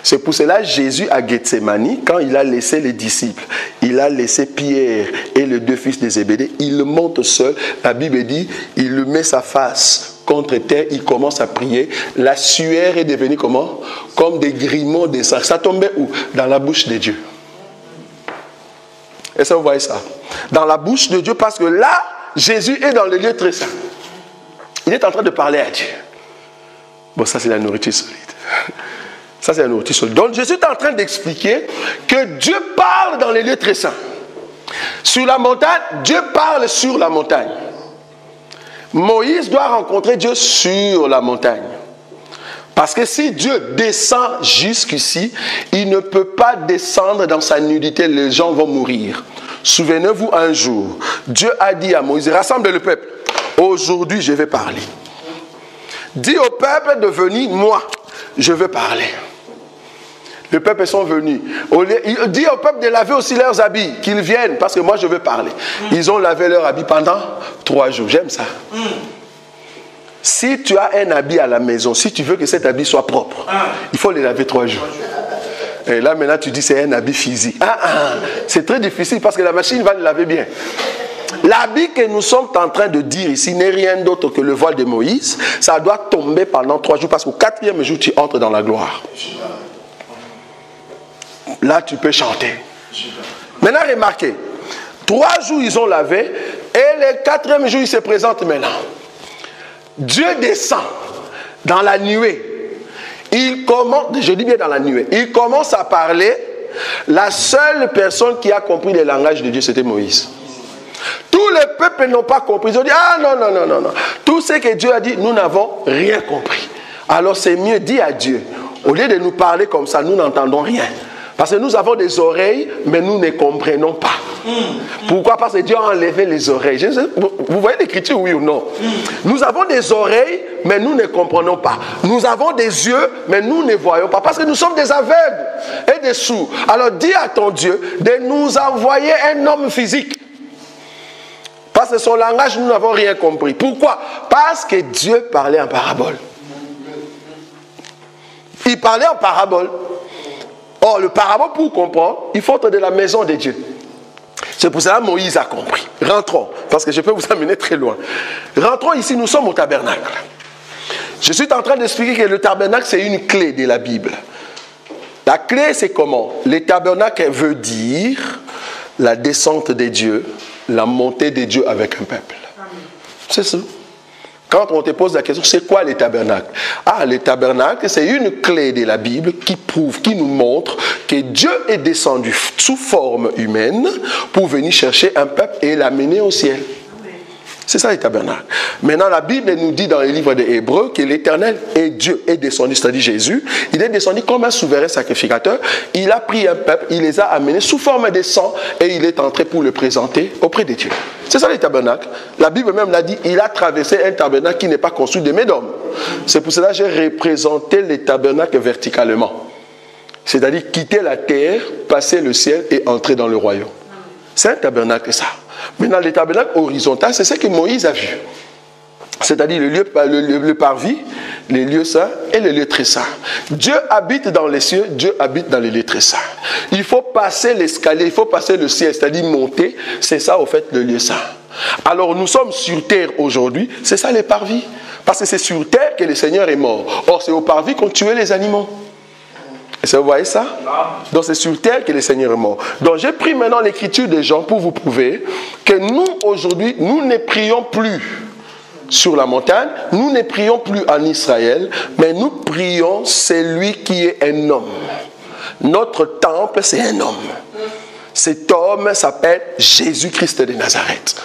C'est pour cela Jésus à Gethsémani, quand il a laissé les disciples, il a laissé Pierre et les 2 fils de Zébédée, il monte seul. La Bible dit, il met sa face contre terre, il commence à prier. La sueur est devenue comment? Comme des grimauds de sang. Ça tombait où? Dans la bouche de Dieu. Est-ce que vous voyez ça? Dans la bouche de Dieu, parce que là, Jésus est dans le lieu très saint. Il est en train de parler à Dieu. Bon, ça c'est la nourriture solide. Ça c'est la nourriture solide. Donc Jésus est en train d'expliquer que Dieu parle dans les lieux très saints. Sur la montagne, Dieu parle sur la montagne. Moïse doit rencontrer Dieu sur la montagne. Parce que si Dieu descend jusqu'ici, il ne peut pas descendre dans sa nudité, les gens vont mourir. Souvenez-vous un jour, Dieu a dit à Moïse, rassemble le peuple. Aujourd'hui, je vais parler. Dis au peuple de venir, moi, je veux parler. Les peuples sont venus. Il dit au peuple de laver aussi leurs habits, qu'ils viennent, parce que moi, je veux parler. Ils ont lavé leurs habits pendant 3 jours. J'aime ça. Si tu as un habit à la maison, si tu veux que cet habit soit propre, il faut les laver 3 jours. Et là, maintenant, tu dis c'est un habit physique. C'est très difficile parce que la machine va le laver bien. L'habit que nous sommes en train de dire ici n'est rien d'autre que le voile de Moïse. Ça doit tomber pendant 3 jours parce qu'au 4e jour, tu entres dans la gloire. Là, tu peux chanter. Maintenant, remarquez. 3 jours, ils ont lavé. Et le 4e jour, il se présente maintenant. Dieu descend dans la nuée. Il commence, je dis bien dans la nuée, il commence à parler. La seule personne qui a compris le langage de Dieu, c'était Moïse. Tous les peuples n'ont pas compris. Ils ont dit, ah non, non, non, non, non. Tout ce que Dieu a dit, nous n'avons rien compris. Alors c'est mieux, dis à Dieu. Au lieu de nous parler comme ça, nous n'entendons rien. Parce que nous avons des oreilles, mais nous ne comprenons pas. Pourquoi? Parce que Dieu a enlevé les oreilles. Vous voyez l'écriture, oui ou non? Nous avons des oreilles, mais nous ne comprenons pas. Nous avons des yeux, mais nous ne voyons pas. Parce que nous sommes des aveugles et des sourds. Alors dis à ton Dieu de nous envoyer un homme physique. Parce que son langage, nous n'avons rien compris. Pourquoi? Parce que Dieu parlait en parabole. Il parlait en parabole. Or, le parabole, pour comprendre, il faut être de la maison de Dieu. C'est pour cela que Moïse a compris. Rentrons, parce que je peux vous amener très loin. Rentrons ici, nous sommes au tabernacle. Je suis en train d'expliquer que le tabernacle, c'est une clé de la Bible. La clé, c'est comment? Le tabernacle veut dire la descente de Dieu, la montée de Dieu avec un peuple. C'est ça. Quand on te pose la question, c'est quoi les tabernacles? Ah, les tabernacles, c'est une clé de la Bible qui prouve, qui nous montre que Dieu est descendu sous forme humaine pour venir chercher un peuple et l'amener au ciel. C'est ça les tabernacles. Maintenant, la Bible nous dit dans les livres des Hébreux que l'Éternel est Dieu est descendu, c'est-à-dire Jésus. Il est descendu comme un souverain sacrificateur. Il a pris un peuple, il les a amenés sous forme de sang et il est entré pour le présenter auprès de Dieu. C'est ça les tabernacles. La Bible même l'a dit, il a traversé un tabernacle qui n'est pas construit de main d'homme. C'est pour cela que j'ai représenté les tabernacles verticalement. C'est-à-dire quitter la terre, passer le ciel et entrer dans le royaume. C'est un tabernacle ça. Maintenant, le tabernacle horizontal, c'est ce que Moïse a vu. C'est-à-dire le parvis, les lieux saints et les lieux très saints. Dieu habite dans les cieux, Dieu habite dans les lieux très saints. Il faut passer l'escalier, il faut passer le ciel, c'est-à-dire monter. C'est ça, au fait, le lieu saint. Alors, nous sommes sur terre aujourd'hui, c'est ça les parvis. Parce que c'est sur terre que le Seigneur est mort. Or, c'est au parvis qu'on tuait les animaux. Vous voyez ça? Donc c'est sur terre que le Seigneur est mort. Donc j'ai pris maintenant l'écriture de Jean pour vous prouver que nous aujourd'hui, nous ne prions plus sur la montagne, nous ne prions plus en Israël, mais nous prions celui qui est un homme. Notre temple, c'est un homme. Cet homme s'appelle Jésus-Christ de Nazareth.